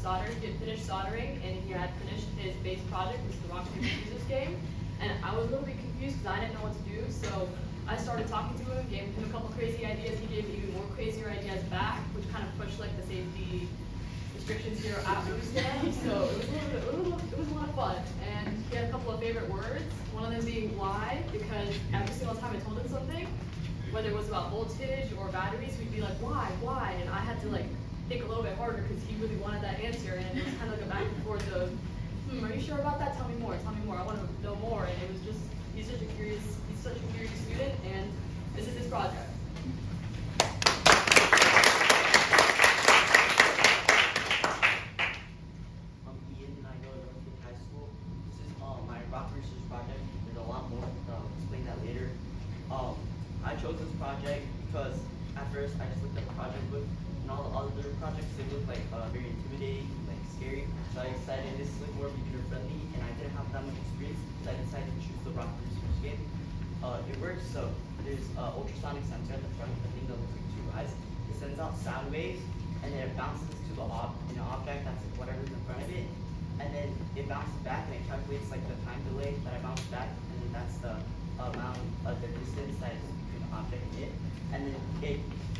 solder. He had finished soldering, and he had finished his base project, which is the rock paper scissors game. And I was a little bit confused because I didn't know what to do. So I started talking to him, gave him a couple crazy ideas. He gave me even more crazier ideas back, which kind of pushed like the safety restrictions here at Boostan. So it was a lot of fun. And he had a couple of favorite words. One of them being why, because every single time I told him something, whether it was about voltage or batteries, we'd be like, why? And I had to like think a little bit harder because he really wanted that answer, and it was kind of like a back and forth of, are you sure about that? Tell me more, I want to know more. And it was just, he's such a curious student, and this is his project. I'm Ian, and I go to Northfield High School. This is my rock research project. There's a lot more, I'll explain that later. I chose this project because at first I just looked at the project book, and all the other projects, they look like very intimidating, like scary. So I decided this is like more beginner friendly, and I didn't have that much experience, so I decided to choose the rock research game. It works, so there's ultrasonic sensor at the front, the thing that looks like two eyes. It sends out sound waves, and then it bounces to the an object that's like whatever's in front of it, and then it bounces back, and it calculates like the time delay that I bounced back, and then that's the amount of the distance that is between the object and it. And then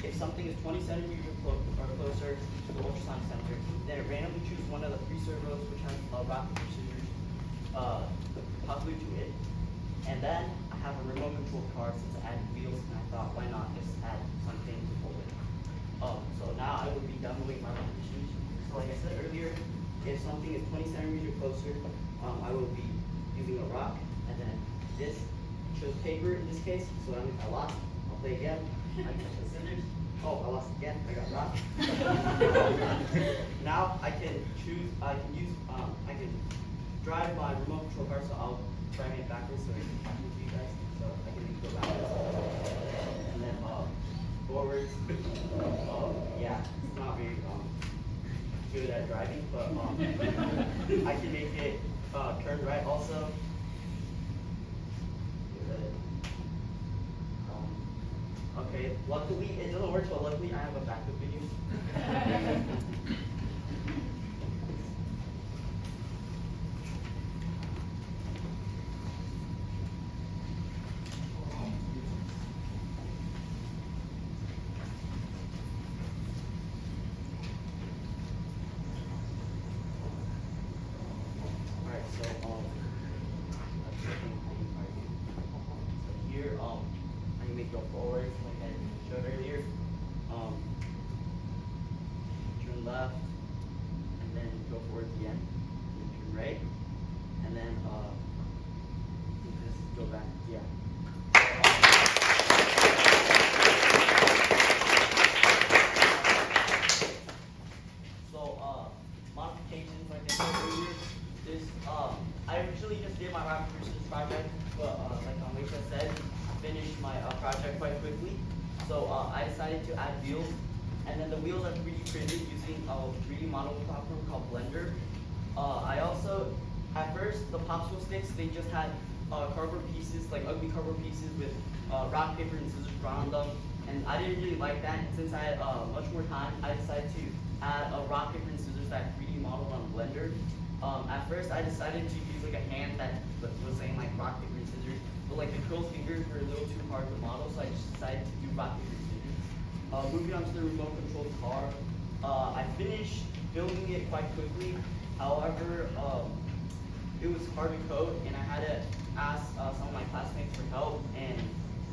if something is 20 centimeters or closer to the ultrasonic sensor, then it randomly chooses one of the three servos which has rock paper scissors possibly to it. And then I have a remote control car since I added wheels, and I thought, why not just add something to hold it. So now I will be demoing my rock machine. So like I said earlier, if something is 20 centimeters or closer, I will be using a rock, and then this chose paper in this case, so that means I lost. I'll play again. I touch the scissors. Oh, I lost again. I got rock. Now I can choose. I can drive my remote control car. So I'll drive it backwards so it can happen to you guys. So I can go backwards and then forwards. Yeah, it's not very good at driving, but I can make it turn right also. Okay, luckily it doesn't work, but luckily I have a backup video. Alright, so that's the thing right here. So here, I can make it go forward like I showed earlier. Turn left, and then go forward again. And then turn right, and then just go back. Yeah. So modifications like I said earlier. This I originally just did my rock research project, but like Alicia said, I finished my project quite quickly. So I decided to add wheels, and then the wheels are 3D printed using a 3D model software called Blender. I also, at first, the popsicle sticks, they just had cardboard pieces, like ugly cardboard pieces with rock, paper, and scissors drawn on them. And I didn't really like that, and since I had much more time, I decided to add a rock, paper, and scissors that 3D modeled on Blender. At first, I decided to use like a hand that was saying like rock, paper, and scissors, but like the curl's fingers were a little too hard to model, so I just decided to do rock, paper, and scissors. Moving on to the remote controlled car, I finished building it quite quickly. However, it was hard to code, and I had to ask some of my classmates for help. And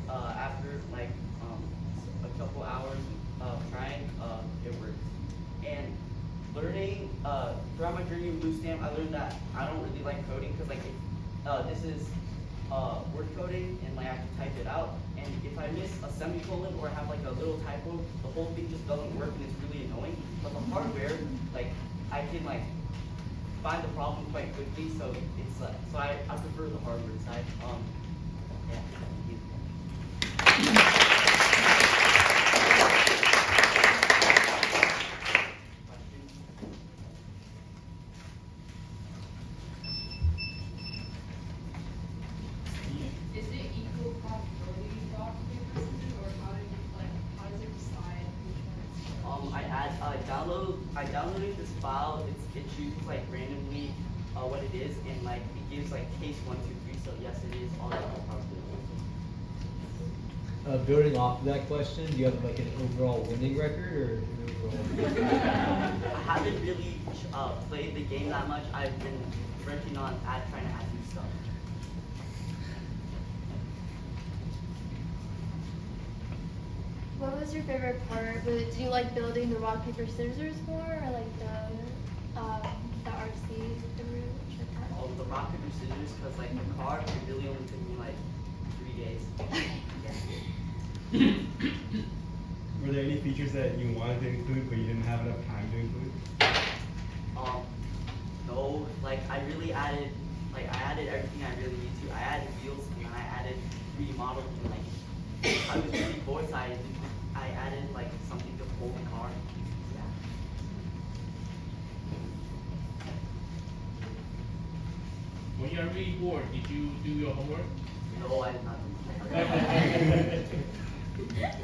after like a couple hours of trying, it worked. And learning throughout my journey in Boostan, I learned that I don't really like coding because like this is word coding, and like I have to type it out. And if I miss a semicolon or have like a little typo, the whole thing just doesn't work, and it's really annoying. But the hardware, like I can like find the problem quite quickly, so it's so I prefer the hardware side. Yeah. Thank you. Is it equal probability rock, paper, scissors, or how does it decide which one it's I by downloading this file, it chooses like randomly what it is, and like it gives like case 1, 2, 3. So yes, it is all that probability. Building off of that question, do you have like an overall winning record or an overall? I haven't really played the game that much. I've been working on trying to add new stuff. What was your favorite part? Did you like building the rock, paper, scissors more, or like the RC, the root, part? Oh, the rock, paper, scissors, because like the car, it really only took me like 3 days. Were there any features that you wanted to include but you didn't have enough time to include? No, like I really added, like I added everything I really need to. I added wheels and then I added 3D models and like I was really bored, so I added like something to hold the car. Yeah. When you are really bored, did you do your homework? No, I did not do that.